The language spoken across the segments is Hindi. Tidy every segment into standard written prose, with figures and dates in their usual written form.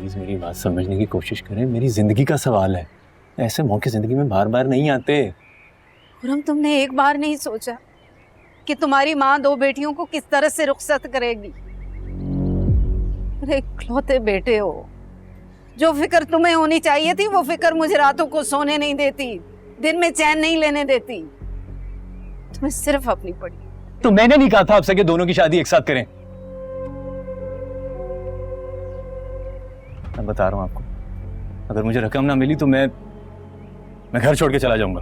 प्लीज मेरी बात समझने की कोशिश करें, मेरी जिंदगी का सवाल है। ऐसे मौके जिंदगी में बार बार नहीं आते। खुरम, तुमने एक बार नहीं सोचा कि तुम्हारी माँ 2 बेटियों को किस तरह से रुखसत करेगी? अरे इकलौते बेटे हो, जो फिक्र तुम्हें होनी चाहिए थी वो फिक्र मुझे रातों को सोने नहीं देती, दिन में चैन नहीं लेने देती। तुम्हें सिर्फ अपनी पड़ी। तो मैंने नहीं कहा था आपसे कि दोनों की शादी एक साथ करें। मैं बता रहा हूं आपको, अगर मुझे रकम ना मिली तो मैं घर छोड़ के चला जाऊंगा।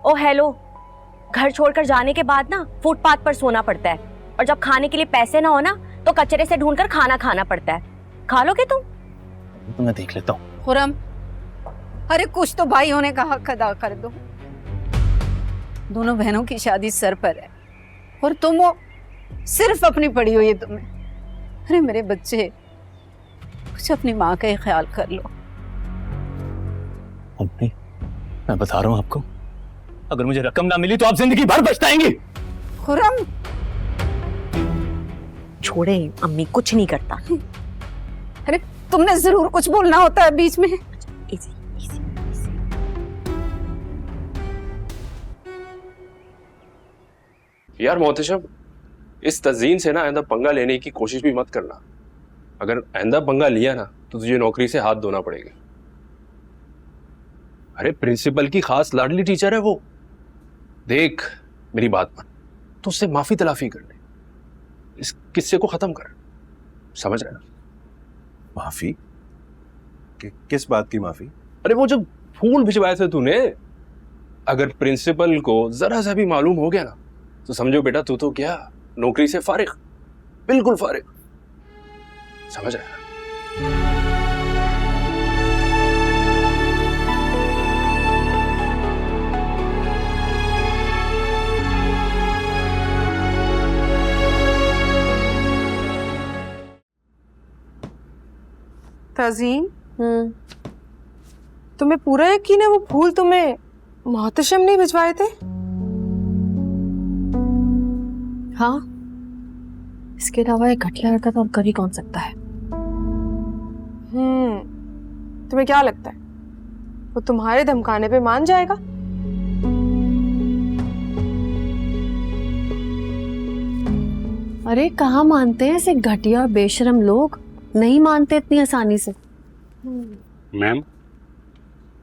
ओ हेलो, घर छोड़कर जाने के बाद ना फुटपाथ पर सोना पड़ता है, और जब खाने के लिए पैसे ना हो ना तो कचरे से ढूंढकर खाना खाना पड़ता है। खा लोगे तुम? तो मैं देख लेता हूँ। खुरम, अरे कुछ तो भाई होने का हक अदा कर दो। दोनों बहनों की शादी सर पर है और तुम वो सिर्फ अपनी पड़ी हुई है तुम्हें। अरे मेरे बच्चे, कुछ अपनी माँ का ही ख्याल कर लो। मम्मी, मैं बता रहा हूँ आपको, अगर मुझे रकम ना मिली तो आप जिंदगी भर पछताएंगी। खुरम, छोड़े, अम्मी कुछ नहीं करता। अरे तुमने जरूर कुछ बोलना होता है बीच में। Easy, easy, easy. यार मोहतशम, इस तज़ीन से ना आइंदा पंगा लेने की कोशिश भी मत करना। अगर आइंदा पंगा लिया ना तो तुझे नौकरी से हाथ धोना पड़ेगा। अरे प्रिंसिपल की खास लाडली टीचर है वो। देख मेरी बात मान, तो उससे माफी तलाफी कर ले, इस किस्से को खत्म कर। समझ रहे ना? माफी? किस बात की माफी? अरे वो जब फूल भिजवाए थे तूने, अगर प्रिंसिपल को जरा सा भी मालूम हो गया ना तो समझो बेटा तू तो क्या नौकरी से फारिग, बिल्कुल फारिग। समझ रहे ना? तज़ीन, तुम्हें पूरा यकीन है वो फूल तुम्हें मोहतशम ने भिजवाए थे? हाँ, इसके अलावा एक घटिया हरकत और कर ही कौन सकता है? तुम्हें क्या लगता है वो तुम्हारे धमकाने पे मान जाएगा? अरे कहाँ मानते हैं ऐसे घटिया बेशरम लोग, नहीं मानते इतनी आसानी से। मैम,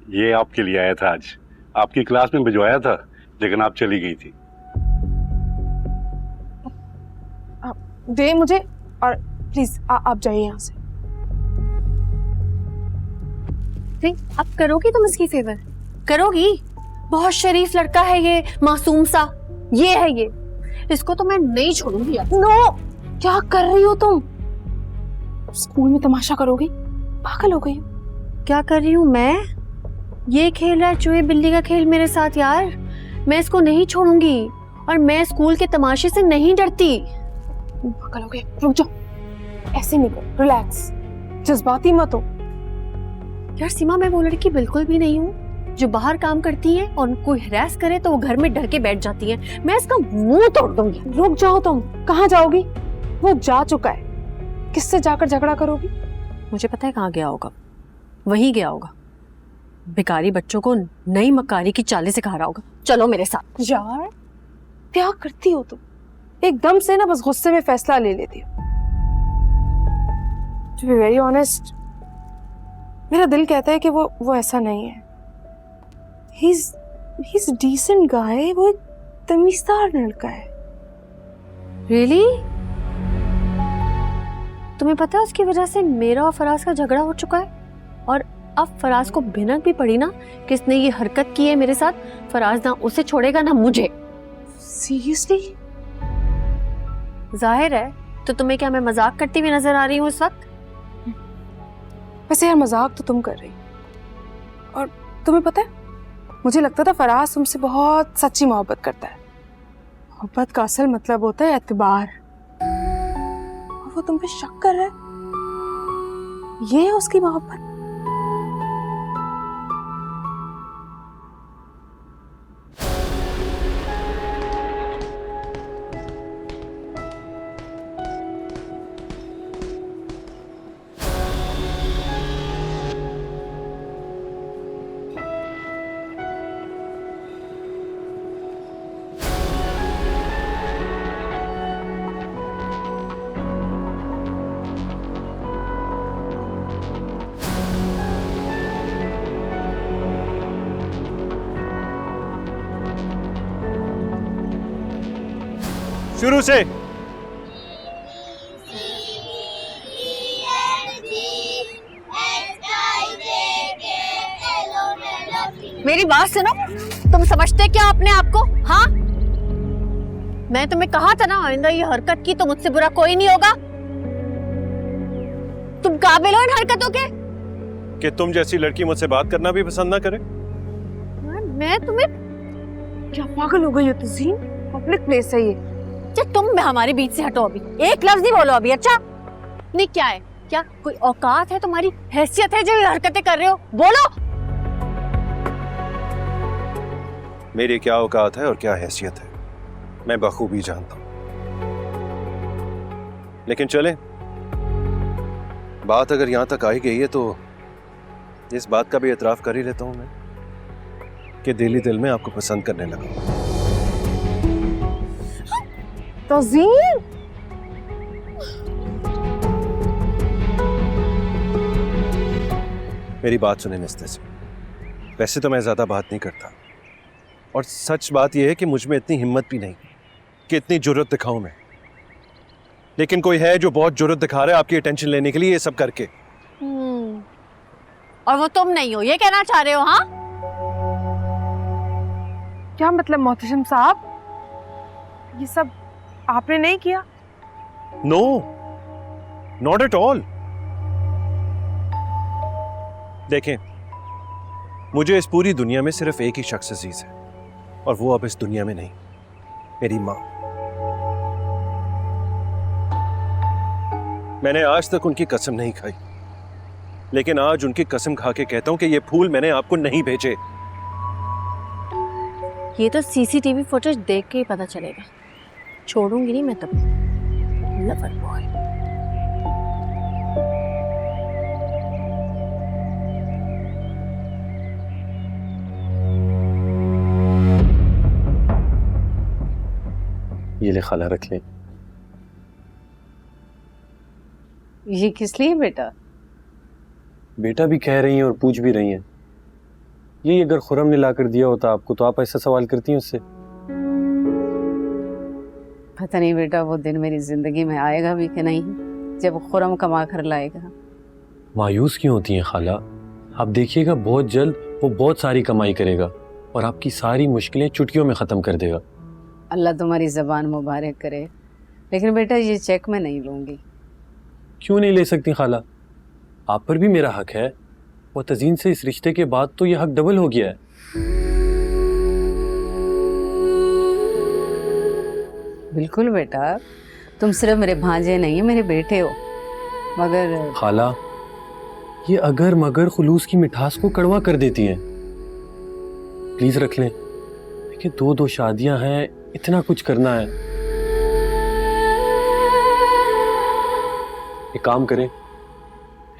ये आपके लिए आया था आज। आपकी क्लास में भिजवाया था लेकिन आप चली गई थी। दे मुझे, और प्लीज आप जाइए यहाँ से। अब करोगी तुम इसकी फेवर? करोगी? बहुत शरीफ लड़का है ये, मासूम सा ये है ये, इसको तो मैं नहीं छोड़ूंगी। नो, क्या कर रही हो तुम? स्कूल में तमाशा करोगी? पागल हो गई? क्या कर रही हूँ मैं? ये खेल रहा है चूहे बिल्ली का खेल मेरे साथ यार। मैं इसको नहीं छोड़ूंगी और मैं स्कूल के तमाशे से नहीं डरती। पागल हो गई? रुक जाओ, ऐसे नहीं करो, रिलैक्स, जज्बाती मत हो। यार सीमा, मैं वो लड़की बिल्कुल भी नहीं हूँ जो बाहर काम करती है और कोई हैरेस करे तो वो घर में डर के बैठ जाती है। मैं इसका मुंह तोड़ दूंगी। रुक जाओ, तुम कहाँ जाओगी? वो जा चुका है, किससे जाकर झगड़ा करोगी? मुझे पता है कहाँ गया होगा, वहीं गया होगा। भिखारी बच्चों को नई मकारी की चालें सिखा रहा होगा। चलो मेरे साथ। यार क्या करती हो तुम? एकदम से ना बस गुस्से में फैसला ले लेती हो। टू बी वेरी ऑनेस्ट, मेरा दिल कहता है कि वो ऐसा नहीं है। he's decent guy, वो एक तमीज़दार लड़का है। Really? तुम्हें पता है उसकी वजह से मेरा और फराज का झगड़ा हो चुका है, और अब फराज को भिनक भी पड़ी ना कि इसने ये हरकत की है मेरे साथ। फराज ना उसे छोड़ेगा ना मुझे। सीरियसली? जाहिर है। तो तुम्हें क्या मैं मजाक करती हुई नजर आ रही हूँ इस वक्त? वैसे यार मजाक तो तुम कर रही, और तुम्हें पता है मुझे लगता था फराज तुमसे बहुत सच्ची मोहब्बत करता है। मोहब्बत का असल मतलब होता है एतबार, और वो तुम पे शक कर रहा है। ये है उसकी मोहब्बत? शुरू से। मेरी बात सुनो, तुम समझते क्या अपने आप को? हाँ, मैं तुम्हें कहा था ना आइंदा ये हरकत की तो मुझसे बुरा कोई नहीं होगा। तुम काबिल हो इन हरकतों के? कि तुम जैसी लड़की मुझसे बात करना भी पसंद ना करे। मैं तुम्हें क्या पागल हो गई हो तज़ीन? पब्लिक प्लेस है ये। अच्छा, तुम हमारे बीच से हटो अभी, एक लफ्ज नहीं बोलो अभी। अच्छा नहीं, क्या है, क्या कोई औकात है तुम्हारी, हैसियत है जो ये हरकतें कर रहे हो? बोलो। मेरी क्या औकात है और क्या हैसियत है मैं बखूबी जानता हूं। लेकिन चले, बात अगर यहां तक आई गई है तो इस बात का भी एतराफ कर ही लेता हूं मैं कि दिल ही दिल में आपको पसंद करने लगा। तज़ीन, मेरी बात सुने निस्ते से। वैसे तो मैं ज्यादा बात नहीं करता और सच बात यह है कि मुझ में इतनी हिम्मत भी नहीं कि इतनी जुर्रत दिखाऊं मैं। लेकिन कोई है जो बहुत जुर्रत दिखा रहा है आपकी अटेंशन लेने के लिए ये सब करके। और वो तुम नहीं हो, ये कहना चाह रहे हो? हाँ, क्या मतलब मोहतशम साहब, ये सब आपने नहीं किया? No, not at all. देखें, मुझे इस पूरी दुनिया में सिर्फ एक ही शख्स अजीज है और वो अब इस दुनिया में नहीं, मेरी माँ। मैंने आज तक उनकी कसम नहीं खाई, लेकिन आज उनकी कसम खा के कहता हूं कि ये फूल मैंने आपको नहीं भेजे। ये तो सीसीटीवी फुटेज देख के ही पता चलेगा। छोड़ूंगी नहीं मैं तब। Lover boy. ये ले खाला, रख ले। ये किस लिए बेटा? बेटा भी कह रही हैं और पूछ भी रही हैं। ये अगर खुरम ने ला कर दिया होता आपको तो आप ऐसा सवाल करती हैं उससे? पता नहीं बेटा, वो दिन मेरी जिंदगी में आएगा भी कि नहीं जब खुरम कमा कर लाएगा। मायूस क्यों होती हैं खाला? आप देखिएगा बहुत जल्द वो बहुत सारी कमाई करेगा और आपकी सारी मुश्किलें चुटकियों में ख़त्म कर देगा। अल्लाह तुम्हारी ज़बान मुबारक करे, लेकिन बेटा ये चेक मैं नहीं लूँगी। क्यों नहीं ले सकती खाला? आप पर भी मेरा हक है और तज़ीन से इस रिश्ते के बाद तो ये हक डबल हो गया है। बिल्कुल बेटा, तुम सिर्फ मेरे भांजे नहीं मेरे बेटे हो। मगर खाला, ये अगर मगर खुलूस की मिठास को कड़वा कर देती हैं। प्लीज रख लें। देखिए, दो शादियां हैं, इतना कुछ करना है। एक काम करें,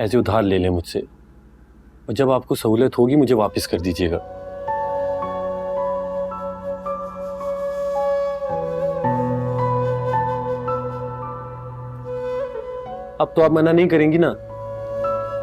ऐसे उधार ले लें मुझसे और जब आपको सहूलत होगी मुझे वापस कर दीजिएगा। अब तो आप मना नहीं करेंगी ना?